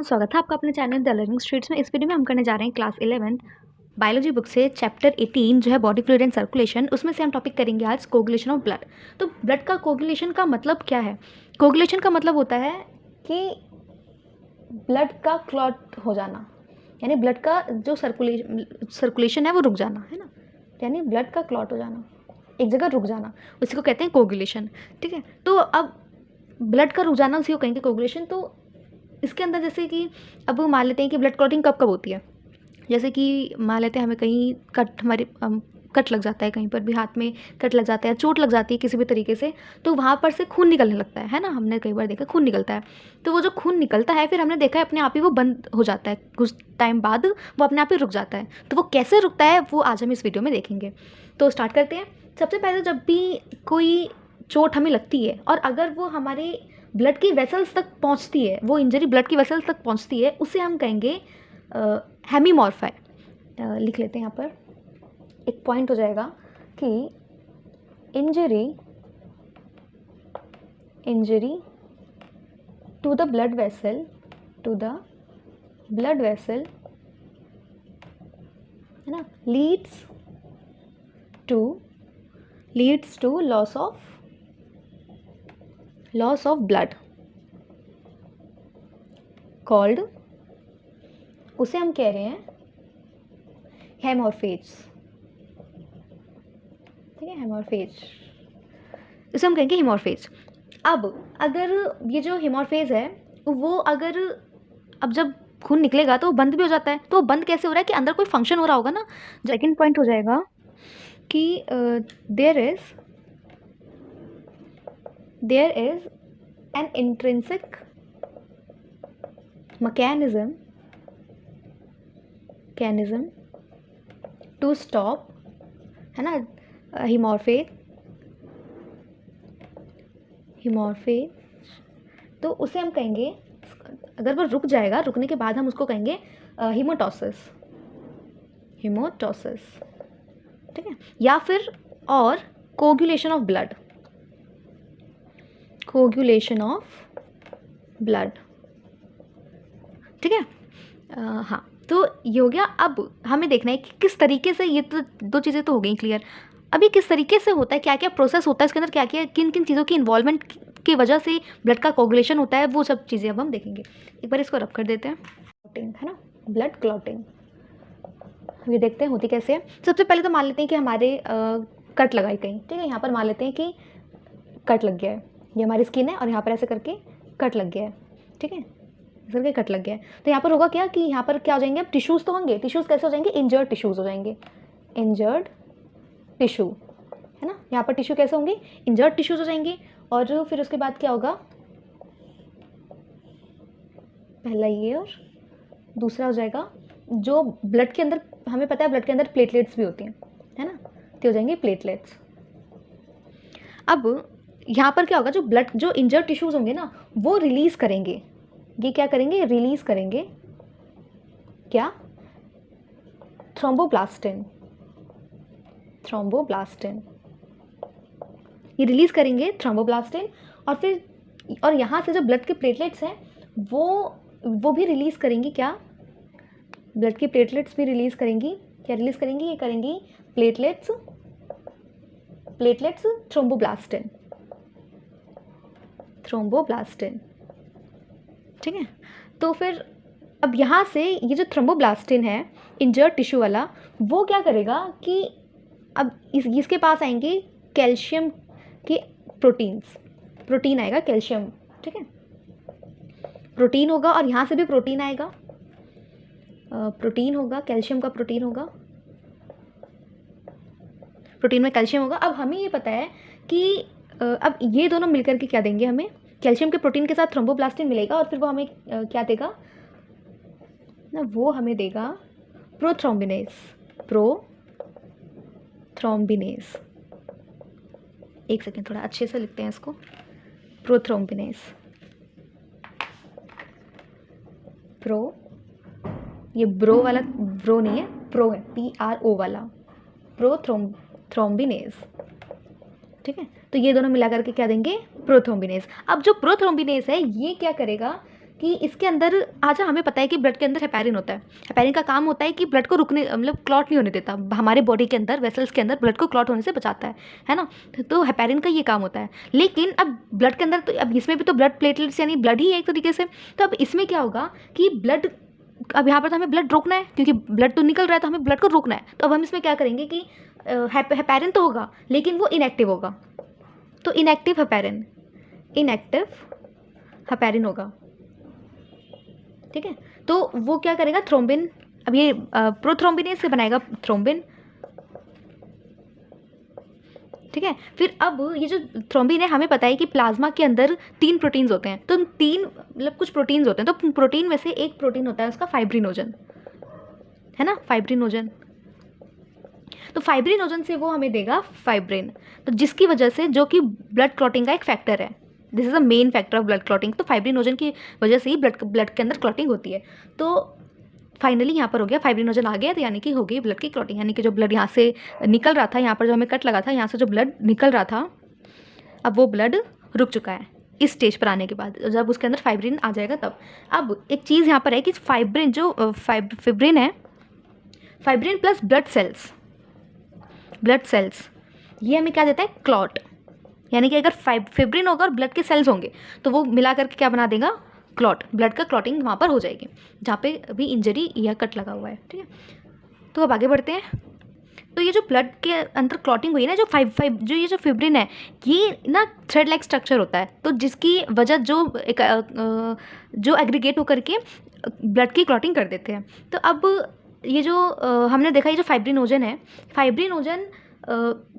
स्वागत है आपका अपने चैनल द लर्निंग स्ट्रीट्स में। इस वीडियो में हम करने जा रहे हैं क्लास 11 बायोलॉजी बुक से चैप्टर 18 जो है बॉडी फ्लूइड एंड सर्कुलेशन। उसमें से हम टॉपिक करेंगे आज कोगुलेशन ऑफ ब्लड। तो ब्लड का कोगुलेशन का मतलब क्या है? कोगुलेशन का मतलब होता है कि ब्लड का क्लॉट हो जाना, यानी ब्लड का जो सर्कुलेशन है वो रुक जाना, है ना। यानी ब्लड का क्लॉट हो जाना, एक जगह रुक जाना, उसी को कहते हैं कोगुलेशन। ठीक है, तो अब ब्लड का रुक जाना उसी को कहेंगे कोगुलेशन। तो इसके अंदर जैसे कि अब मान लेते हैं कि ब्लड क्लॉटिंग कब कब होती है। जैसे कि मान लेते हैं हमें कहीं कट लग जाता है, कहीं पर भी हाथ में कट लग जाता है, चोट लग जाती है किसी भी तरीके से, तो वहाँ पर से खून निकलने लगता है ना। हमने कई बार देखा खून निकलता है। तो वो जो खून निकलता है फिर हमने देखा है अपने आप ही वो बंद हो जाता है, कुछ टाइम बाद वो अपने आप ही रुक जाता है। तो वो कैसे रुकता है वो आज हम इस वीडियो में देखेंगे। तो स्टार्ट करते हैं। सबसे पहले जब भी कोई चोट हमें लगती है और अगर वो हमारे ब्लड की वेसल्स तक पहुंचती है, वो इंजरी ब्लड की वेसल्स तक पहुंचती है, उसे हम कहेंगे हेमीमॉर्फाई। लिख लेते हैं यहाँ पर, एक पॉइंट हो जाएगा कि injury to the blood vessel है ना, leads to loss of blood called, उसे हम कह रहे हैं हेमोरफेज। ठीक है, हेमोरफेज, इसे हम कहेंगे हेमोरफेज। अब अगर ये जो हेमोरफेज है वो अगर अब जब खून निकलेगा तो वो बंद भी हो जाता है। तो वो बंद कैसे हो रहा है कि अंदर कोई फंक्शन हो रहा होगा ना। सेकेंड पॉइंट हो जाएगा कि there is an intrinsic mechanism to stop, है ना, हेमोरफेज। तो उसे हम कहेंगे, अगर वो रुक जाएगा, रुकने के बाद हम उसको कहेंगे हीमोटोसिस। ठीक है, या फिर और कोगुलेशन ऑफ ब्लड। ठीक है, हाँ, तो ये हो गया। अब हमें देखना है कि किस तरीके से, ये तो दो चीज़ें तो हो गई क्लियर। अभी किस तरीके से होता है, क्या क्या प्रोसेस होता है इसके अंदर, क्या क्या किन किन चीज़ों की इन्वॉल्वमेंट की वजह से ब्लड का कोगुलेशन होता है, वो सब चीज़ें अब हम देखेंगे। एक बार इसको रब कर देते हैं। क्लॉटिंग, है ना, ब्लड क्लॉटिंग, ये देखते हैं होती कैसे है। सबसे पहले तो मान लेते हैं कि हमारे कट लगाई कहीं, ठीक है, यहाँ पर मान लेते हैं कि कट लग गया है, ये हमारी स्किन है और यहाँ पर ऐसे करके कट लग गया है। ठीक है, सर के कट लग गया है। तो यहाँ पर होगा क्या कि यहाँ पर क्या हो जाएंगे, अब टिश्यूज़ तो होंगे। टिश्यूज़ कैसे हो जाएंगे? इंजर्ड टिश्यूज़ हो जाएंगे, इंजर्ड टिश्यू, है ना। यहाँ पर टिश्यू कैसे होंगे? इंजर्ड टिश्यूज़ हो जाएंगे। और फिर उसके बाद क्या होगा, पहला ये और दूसरा हो जाएगा जो ब्लड के अंदर, हमें पता है ब्लड के अंदर प्लेटलेट्स भी होती हैं, है ना, तो हो जाएंगे प्लेटलेट्स। अब यहाँ पर क्या होगा, जो ब्लड, जो इंजर्ड टिश्यूज़ होंगे ना, वो रिलीज़ करेंगे, ये क्या करेंगे, रिलीज़ करेंगे क्या, थ्रोम्बोप्लास्टिन। ये रिलीज़ करेंगे थ्रोम्बोप्लास्टिन। और फिर और यहाँ से जो ब्लड के प्लेटलेट्स हैं वो भी रिलीज़ करेंगी क्या, ब्लड की प्लेटलेट्स भी रिलीज़ करेंगी। क्या रिलीज़ करेंगी? ये करेंगी प्लेटलेट्स थ्रोम्बोप्लास्टिन। ठीक है, तो फिर अब यहाँ से ये जो थ्रोम्बोप्लास्टिन है, इंजर्ड टिश्यू वाला, वो क्या करेगा कि अब इसके पास आएंगे कैल्शियम के प्रोटीन आएगा, कैल्शियम। ठीक है, प्रोटीन होगा और यहाँ से भी प्रोटीन आएगा, प्रोटीन होगा, कैल्शियम का प्रोटीन होगा, प्रोटीन में कैल्शियम होगा। अब हमें ये पता है कि अब ये दोनों मिलकर के क्या देंगे हमें, कैल्शियम के प्रोटीन के साथ थ्रोम्बोप्लास्टिन मिलेगा और फिर वो हमें क्या देगा ना, वो हमें देगा प्रोथ्रोम्बिनेज। एक सेकेंड, थोड़ा अच्छे से लिखते हैं इसको, प्रोथ्रोम्बिनेज। ये ब्रो वाला ब्रो नहीं है, प्रो है, PRO वाला, प्रोथ्रोम्बिनेज। ठीक है, तो ये दोनों मिला करके क्या देंगे, प्रोथ्रोम्बिनेज। अब जो प्रोथ्रोम्बिनेज है ये क्या करेगा कि इसके अंदर अच्छा हमें पता है कि ब्लड के अंदर हेपेरिन होता है। हेपेरिन का काम होता है कि ब्लड को रुकने मतलब क्लॉट नहीं होने देता, हमारे बॉडी के अंदर वेसल्स के अंदर ब्लड को क्लॉट होने से बचाता है ना। तो हेपेरिन का ये काम होता है। लेकिन अब ब्लड के अंदर तो अब इसमें भी तो ब्लड प्लेटलेट्स यानी ब्लड ही है एक तरीके से। तो अब इसमें क्या होगा कि ब्लड, अब यहाँ पर तो हमें ब्लड रोकना है क्योंकि ब्लड तो निकल रहा है, तो हमें ब्लड को रोकना है। तो अब हम इसमें क्या करेंगे कि हेपेरिन तो होगा लेकिन वो इनएक्टिव होगा। तो इनएक्टिव हेपेरिन होगा, ठीक है। तो वो क्या करेगा, थ्रोम्बिन, अब ये प्रोथ्रोम्बिनेज से बनाएगा थ्रोम्बिन, ठीक है। फिर अब ये जो थ्रोम्बिन है, हमें पता है कि प्लाज्मा के अंदर 3 प्रोटीन्स होते हैं। तो 3 मतलब कुछ प्रोटीन्स होते हैं, तो प्रोटीन में से एक प्रोटीन होता है उसका फाइब्रिनोजन, है ना, फाइब्रिनोजन। तो फाइब्रिनोजन से वो हमें देगा फाइब्रिन, तो जिसकी वजह से, जो कि ब्लड क्लॉटिंग का एक फैक्टर है, this is a main factor of blood clotting. तो फाइब्रिनोजन की वजह से ही ब्लड के अंदर क्लॉटिंग होती है। तो फाइनली यहाँ पर हो गया, फाइब्रिनोजन आ गया, तो यानी कि हो गई ब्लड की क्लॉटिंग, यानी कि जो ब्लड यहाँ से निकल रहा था, यहाँ पर जो हमें कट लगा था, यहाँ से जो ब्लड निकल रहा था, अब वो ब्लड रुक चुका है इस स्टेज पर आने के बाद, जब उसके अंदर फाइब्रिन आ जाएगा तब। अब एक चीज़ यहाँ पर है कि फाइब्रिन जो फिब्रिन है, फाइब्रिन प्लस ब्लड सेल्स, ये हमें क्या देता है, क्लॉट। यानी कि अगर फिब्रिन होगा और ब्लड के सेल्स होंगे तो वो मिला करके क्या बना देगा, क्लॉट। ब्लड का क्लॉटिंग वहाँ पर हो जाएगी जहाँ पे अभी इंजरी या कट लगा हुआ है, ठीक है। तो अब आगे बढ़ते हैं। तो ये जो ब्लड के अंदर क्लॉटिंग हुई है ना, जो ये जो फिब्रिन है, ये ना थ्रेड लाइक स्ट्रक्चर होता है, तो जिसकी वजह जो एग्रीगेट होकर के ब्लड की क्लॉटिंग कर देते हैं। तो अब ये जो हमने देखा, ये जो फाइब्रिनोजन है,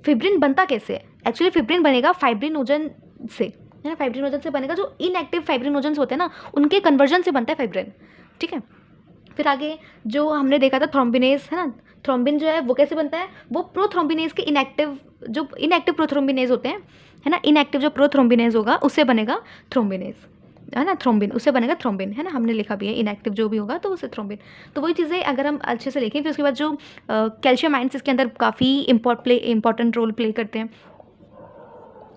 फिब्रिन बनता कैसे है, एक्चुअली फिब्रिन बनेगा फाइब्रिनोजन से, है ना, फाइब्रिनोजन से बनेगा। जो इनएक्टिव फाइब्रिनोजन होते हैं ना, उनके कन्वर्जन से बनता है फाइब्रिन, ठीक है। फिर आगे जो हमने देखा था थ्रोम्बिनेज, है ना, थ्रोम्बिन जो है वो कैसे बनता है, वो प्रोथ्रोम्बिनेज के इनएक्टिव प्रोथ्रोम्बिनेज होते हैं, है ना, इनएक्टिव जो प्रोथ्रोम्बिनेज होगा उससे बनेगा थ्रोम्बिनेज, है ना, थ्रोम्बिन, उससे बनेगा थ्रोम्बिन, है ना, हमने लिखा भी है इनएक्टिव जो भी होगा तो उससे थ्रोम्बिन। तो वही चीज़ें अगर हम अच्छे से लिखें, फिर उसके बाद जो कैल्शियम आयंस इसके अंदर काफ़ी इंपॉर्टेंट रोल प्ले करते हैं।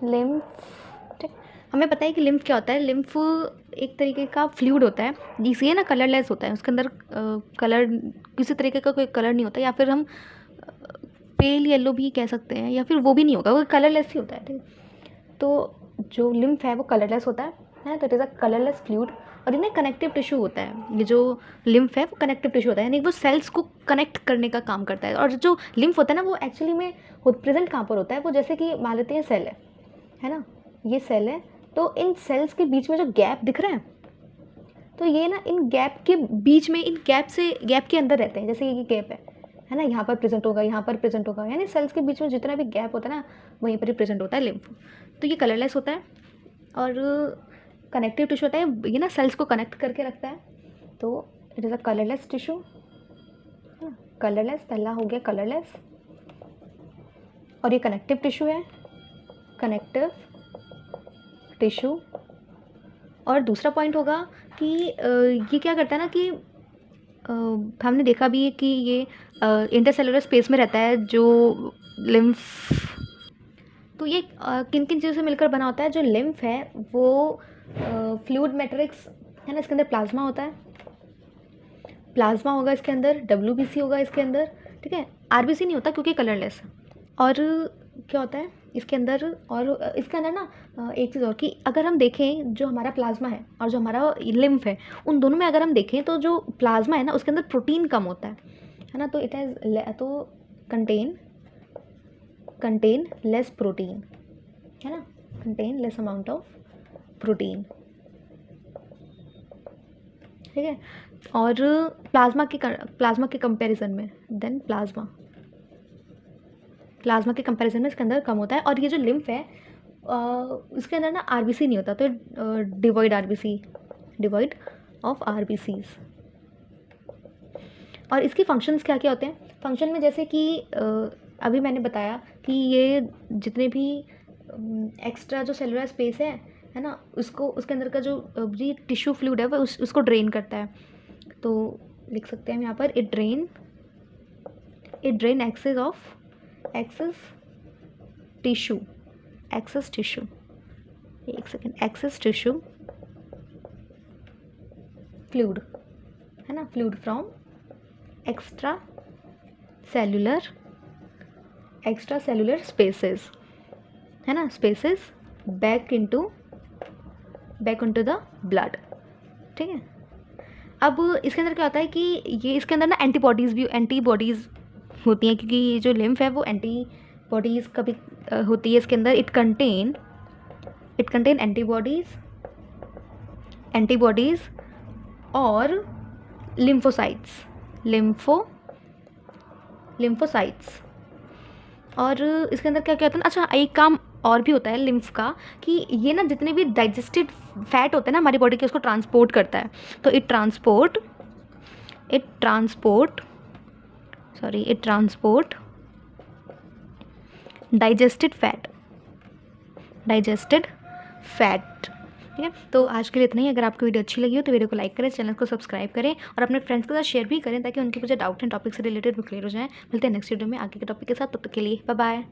लिम्फ, ठीक, हमें पता है कि लिम्फ क्या होता है। लिम्फ एक तरीके का फ्लूइड होता है, जिससे ना कलरलेस होता है, उसके अंदर कलर, किसी तरीके का कोई कलर नहीं होता, या फिर हम पेल येलो भी कह सकते हैं, या फिर वो भी नहीं होगा, वो कलरलेस ही होता है, ठीक। तो जो लिम्फ है वो कलरलेस होता है, तो it is a colourless fluid. और इनमें कनेक्टिव टिश्यू होता है, ये जो लिम्फ है वो कनेक्टिव टिश्यू होता है, यानी वो सेल्स को कनेक्ट करने का काम करता है। और जो लिम्फ होता है ना, वो एक्चुअली में प्रेजेंट कहाँ पर होता है, वो जैसे कि मान लेते हैं सेल है ना, ये सेल है, तो इन सेल्स के बीच में जो गैप दिख रहा है, तो ये ना इन गैप के बीच में, इन गैप के अंदर रहते हैं, जैसे ये गैप है ना, यहाँ पर प्रेजेंट होगा, यहाँ पर प्रेजेंट होगा, यानी सेल्स के बीच में जितना भी गैप होता है ना, वहीं पर ही प्रेजेंट होता है लिम्फ। तो ये कलरलेस होता है और कनेक्टिव टिश्यू होता है, ये ना सेल्स को कनेक्ट करके रखता है, तो it is a colourless tissue, है ना, कलरलेस, पहला हो गया कलरलेस, और ये कनेक्टिव टिश्यू है, कनेक्टिव टिश्यू। और दूसरा पॉइंट होगा कि ये क्या करता है ना कि हमने देखा भी है कि ये इंटरसेलुलर स्पेस में रहता है जो लिम्फ। तो ये किन किन चीज़ों से मिलकर बना होता है, जो लिम्फ है वो फ्लूइड मैट्रिक्स, है ना, इसके अंदर प्लाज्मा होता है, प्लाज्मा होगा इसके अंदर, WBC होगा इसके अंदर, ठीक है, RBC नहीं होता क्योंकि कलरलेस। और क्या होता है इसके अंदर, और इसके अंदर ना एक चीज़ और कि अगर हम देखें, जो हमारा प्लाज्मा है और जो हमारा लिम्फ है, उन दोनों में अगर हम देखें तो जो प्लाज्मा है ना, उसके अंदर प्रोटीन कम होता है ना, तो इट हैज़ तो कंटेन लेस प्रोटीन, है ना, contain less amount of protein, ठीक है। और प्लाज्मा के कंपैरिजन में, देन प्लाज्मा के कंपैरिजन में इसके अंदर कम होता है। और ये जो लिम्फ है इसके अंदर ना RBC नहीं होता, तो डिवॉइड ऑफ RBCs। और इसकी फंक्शंस क्या क्या होते हैं, फंक्शन में जैसे कि अभी मैंने बताया कि ये जितने भी एक्स्ट्रा जो सेलुलर स्पेस है ना, उसको, उसके अंदर का जो जी टिश्यू फ्लूइड है वो उसको ड्रेन करता है। तो लिख सकते हैं हम यहाँ पर, इट ड्रेन एक्सेस टिश्यू, एक सेकेंड, एक्सेस टिश्यू फ्लूइड, है ना, fluid from extra cellular spaces, है ना, spaces back into the blood. ठीक है। अब इसके अंदर क्या होता है कि ये इसके अंदर ना एंटीबॉडीज़ होती हैं, क्योंकि ये जो लिम्फ है वो एंटीबॉडीज़ का भी होती है इसके अंदर। इट कंटेन एंटीबॉडीज़ और लिम्फोसाइट्स। और इसके अंदर क्या क्या होता है ना, अच्छा एक काम और भी होता है लिम्फ का, कि ये ना जितने भी डाइजेस्टेड फैट होते हैं ना हमारी बॉडी के, उसको ट्रांसपोर्ट करता है। तो इट ट्रांसपोर्ट डाइजेस्टेड फैट। ठीक है। तो आज के लिए इतना ही। अगर आपको वीडियो अच्छी लगी हो तो वीडियो को लाइक करें, चैनल को सब्सक्राइब करें और अपने फ्रेंड्स के साथ शेयर भी करें, ताकि उनके मुझे डाउट एंड टॉपिक से रिलेटेड भी क्लियर हो जाएं। मिलते हैं नेक्स्ट वीडियो में आगे के टॉपिक के साथ। तब तक के लिए बाय बाय।